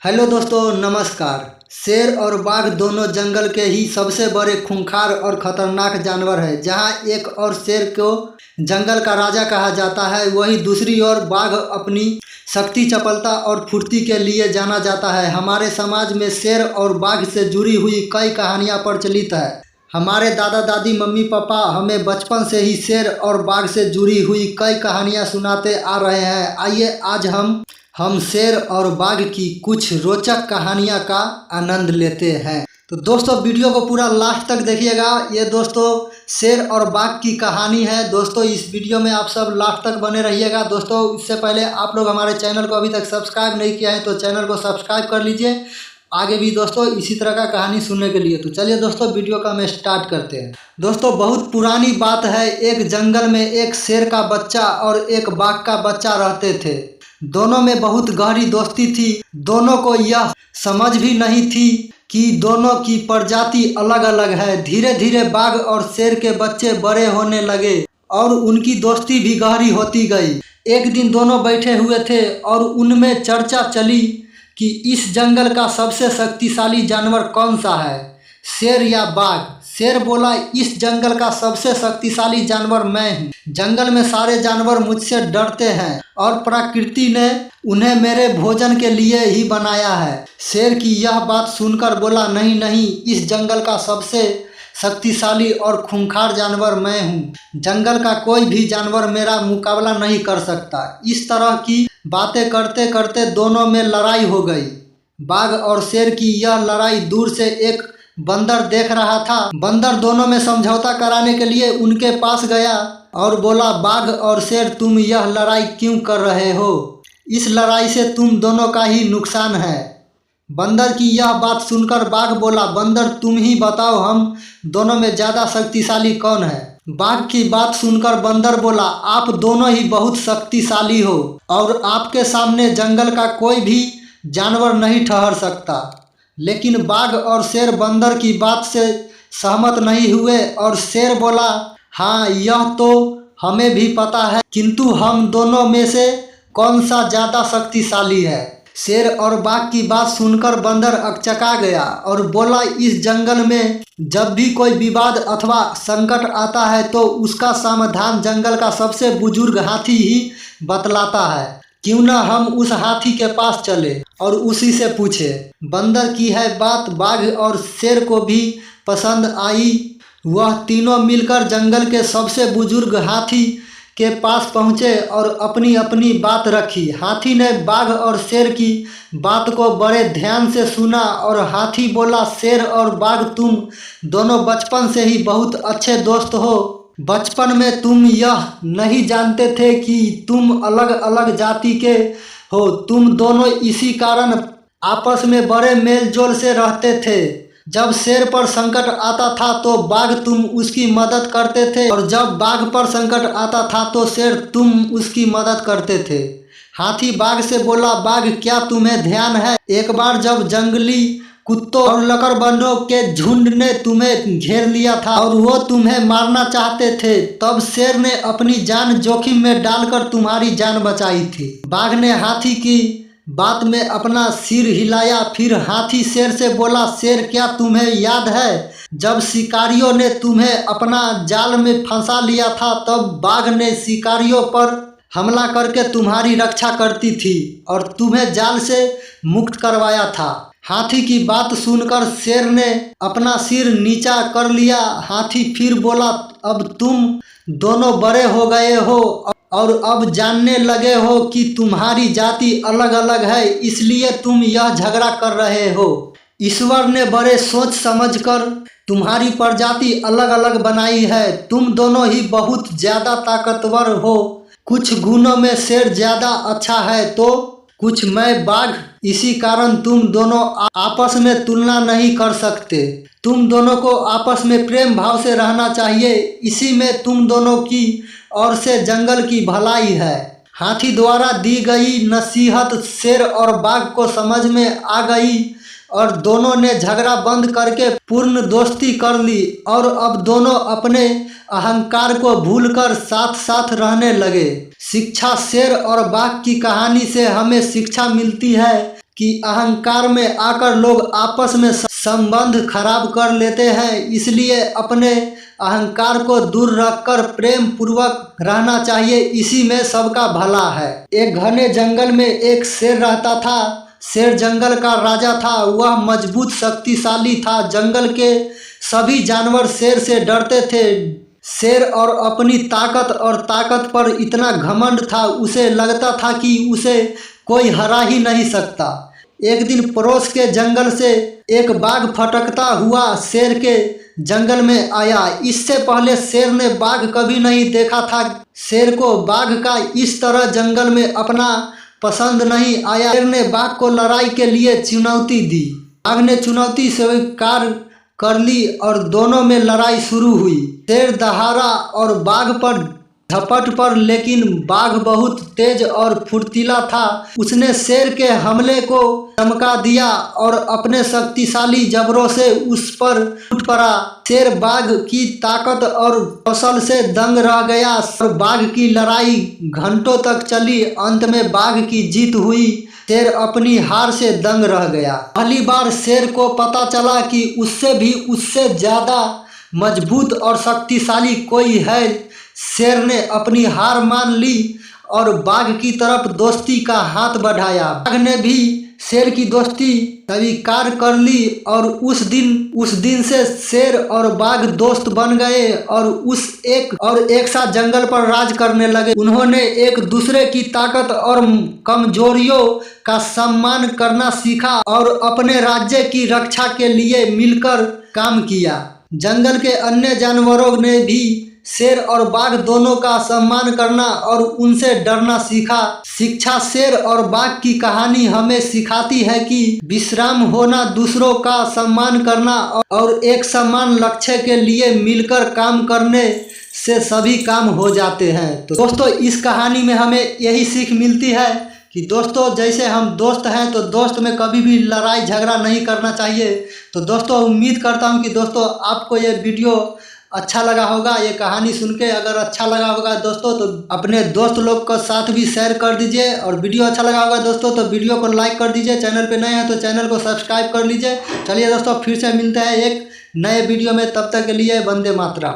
Hello दोस्तों, नमस्कार। शेर और बाघ दोनों जंगल के ही सबसे बड़े खूंखार और खतरनाक जानवर है। जहां एक और शेर को जंगल का राजा कहा जाता है, वहीं दूसरी ओर बाघ अपनी शक्ति, चपलता और फुर्ती के लिए जाना जाता है। हमारे समाज में शेर और बाघ से जुड़ी हुई कई कहानियां प्रचलित है। हमारे दादा दादी, मम्मी पापा हमें बचपन से ही शेर और बाघ से जुड़ी हुई कई कहानियां सुनाते आ रहे हैं। आइए आज हम शेर और बाघ की कुछ रोचक कहानियां का आनंद लेते हैं। तो दोस्तों, वीडियो को पूरा लास्ट तक देखिएगा। ये दोस्तों शेर और बाघ की कहानी है। दोस्तों, इस वीडियो में आप सब लास्ट तक बने रहिएगा। दोस्तों, इससे पहले आप लोग हमारे चैनल को अभी तक सब्सक्राइब नहीं किया है तो चैनल को सब्सक्राइब कर लीजिए, आगे भी दोस्तों इसी तरह का कहानी सुनने के लिए। तो चलिए दोस्तों, वीडियो का हम स्टार्ट करते हैं। दोस्तों, बहुत पुरानी बात है। एक जंगल में एक शेर का बच्चा और एक बाघ का बच्चा रहते थे। दोनों में बहुत गहरी दोस्ती थी। दोनों को यह समझ भी नहीं थी कि दोनों की प्रजाति अलग अलग है। धीरे धीरे बाघ और शेर के बच्चे बड़े होने लगे और उनकी दोस्ती भी गहरी होती गई। एक दिन दोनों बैठे हुए थे और उनमें चर्चा चली कि इस जंगल का सबसे शक्तिशाली जानवर कौन सा है, शेर या बाघ। शेर बोला, इस जंगल का सबसे शक्तिशाली जानवर मैं हूँ। जंगल में सारे जानवर मुझसे डरते हैं और प्रकृति ने उन्हें मेरे भोजन के लिए ही बनाया है। शेर की यह बात सुनकर बोला, नहीं नहीं, इस जंगल का सबसे शक्तिशाली और खूंखार जानवर मैं हूँ। जंगल का कोई भी जानवर मेरा मुकाबला नहीं कर सकता। इस तरह की बातें करते करते दोनों में लड़ाई हो गई। बाघ और शेर की यह लड़ाई दूर से एक बंदर देख रहा था। बंदर दोनों में समझौता कराने के लिए उनके पास गया और बोला, बाघ और शेर, तुम यह लड़ाई क्यों कर रहे हो? इस लड़ाई से तुम दोनों का ही नुकसान है। बंदर की यह बात सुनकर बाघ बोला, बंदर तुम ही बताओ, हम दोनों में ज्यादा शक्तिशाली कौन है? बाघ की बात सुनकर बंदर बोला, आप दोनों ही बहुत शक्तिशाली हो और आपके सामने जंगल का कोई भी जानवर नहीं ठहर सकता। लेकिन बाघ और शेर बंदर की बात से सहमत नहीं हुए और शेर बोला, हाँ यह तो हमें भी पता है, किंतु हम दोनों में से कौन सा ज्यादा शक्तिशाली है? शेर और बाघ की बात सुनकर बंदर अकचका गया और बोला, इस जंगल में जब भी कोई विवाद अथवा संकट आता है तो उसका समाधान जंगल का सबसे बुजुर्ग हाथी ही बतलाता है। क्यों न हम उस हाथी के पास चले और उसी से पूछे। बंदर की है बात बाघ और शेर को भी पसंद आई। वह तीनों मिलकर जंगल के सबसे बुजुर्ग हाथी के पास पहुँचे और अपनी अपनी बात रखी। हाथी ने बाघ और शेर की बात को बड़े ध्यान से सुना और हाथी बोला, शेर और बाघ, तुम दोनों बचपन से ही बहुत अच्छे दोस्त हो। बचपन में तुम यह नहीं जानते थे कि तुम अलग अलग जाति के हो। तुम दोनों इसी कारण आपस में बड़े मेल जोल से रहते थे। जब शेर पर संकट आता था तो बाघ तुम उसकी मदद करते थे और जब बाघ पर संकट आता था तो शेर तुम उसकी मदद करते थे। हाथी बाघ से बोला, बाघ, क्या तुम्हें ध्यान है, एक बार जब जंगली कुत्तों और लकड़बंदों के झुंड ने तुम्हें घेर लिया था और वो तुम्हें मारना चाहते थे, तब शेर ने अपनी जान जोखिम में डालकर तुम्हारी जान बचाई थी। बाघ ने हाथी की बात में अपना सिर हिलाया। फिर हाथी शेर से बोला, शेर, क्या तुम्हें याद है जब शिकारियों ने तुम्हें अपना जाल में फंसा लिया था, तब बाघ ने शिकारियों पर हमला करके तुम्हारी रक्षा करती थी और तुम्हें जाल से मुक्त करवाया था। हाथी की बात सुनकर शेर ने अपना सिर नीचा कर लिया। हाथी फिर बोला, अब तुम दोनों बड़े हो गए हो और अब जानने लगे हो कि तुम्हारी जाति अलग अलग है, इसलिए तुम यह झगड़ा कर रहे हो। ईश्वर ने बड़े सोच समझकर तुम्हारी प्रजाति अलग अलग बनाई है। तुम दोनों ही बहुत ज्यादा ताकतवर हो। कुछ गुणों में शेर ज्यादा अच्छा है तो कुछ मैं बाघ, इसी कारण तुम दोनों आपस में तुलना नहीं कर सकते। तुम दोनों को आपस में प्रेम भाव से रहना चाहिए, इसी में तुम दोनों की ओर से जंगल की भलाई है। हाथी द्वारा दी गई नसीहत शेर और बाघ को समझ में आ गई और दोनों ने झगड़ा बंद करके पूर्ण दोस्ती कर ली और अब दोनों अपने अहंकार को भूलकर साथ साथ रहने लगे। शिक्षा। शेर और बाघ की कहानी से हमें शिक्षा मिलती है कि अहंकार में आकर लोग आपस में संबंध खराब कर लेते हैं। इसलिए अपने अहंकार को दूर रखकर प्रेम पूर्वक रहना चाहिए, इसी में सबका भला है। एक घने जंगल में एक शेर रहता था। शेर जंगल का राजा था। वह मजबूत शक्तिशाली था। जंगल के सभी जानवर शेर से डरते थे। शेर और अपनी ताकत पर इतना घमंड था, उसे लगता था कि उसे कोई हरा ही नहीं सकता। एक दिन पड़ोस के जंगल से एक बाघ फटकता हुआ शेर के जंगल में आया। इससे पहले शेर ने बाघ कभी नहीं देखा था। शेर को बाघ का इस तरह जंगल में अपना पसंद नहीं आया। शेर ने बाघ को लड़ाई के लिए चुनौती दी। बाघ ने चुनौती स्वीकार कर ली और दोनों में लड़ाई शुरू हुई। शेर दहाड़ा और बाघ पर झपट पर, लेकिन बाघ बहुत तेज और फुर्तीला था। उसने शेर के हमले को चमका दिया और अपने शक्तिशाली जबड़ों से उस पर टूट पड़ा। शेर बाघ की ताकत और कौशल से दंग रह गया और बाघ की लड़ाई घंटों तक चली। अंत में बाघ की जीत हुई। शेर अपनी हार से दंग रह गया। पहली बार शेर को पता चला कि उससे ज्यादा मजबूत और शक्तिशाली कोई है। शेर ने अपनी हार मान ली और बाघ की तरफ दोस्ती का हाथ बढ़ाया। बाघ ने भी शेर की दोस्ती स्वीकार कर ली और उस दिन से शेर और बाघ दोस्त बन गए और एक साथ जंगल पर राज करने लगे। उन्होंने एक दूसरे की ताकत और कमजोरियों का सम्मान करना सीखा और अपने राज्य की रक्षा के लिए मिलकर काम किया। जंगल के अन्य जानवरों ने भी शेर और बाघ दोनों का सम्मान करना और उनसे डरना सीखा। शिक्षा शेर और बाघ की कहानी हमें सिखाती है कि विश्राम होना, दूसरों का सम्मान करना और एक समान लक्ष्य के लिए मिलकर काम करने से सभी काम हो जाते हैं। तो दोस्तों, इस कहानी में हमें यही सीख मिलती है कि दोस्तों, जैसे हम दोस्त हैं तो दोस्त में कभी भी लड़ाई झगड़ा नहीं करना चाहिए। तो दोस्तों, उम्मीद करता हूं कि दोस्तों आपको ये वीडियो अच्छा लगा होगा। ये कहानी सुन के अगर अच्छा लगा होगा दोस्तों तो अपने दोस्त लोग के साथ भी शेयर कर दीजिए। और वीडियो अच्छा लगा होगा दोस्तों तो वीडियो को लाइक कर दीजिए। चैनल पे नए हैं तो चैनल को सब्सक्राइब कर लीजिए। चलिए दोस्तों, फिर से मिलते हैं एक नए वीडियो में। तब तक के लिए वंदे मातरम।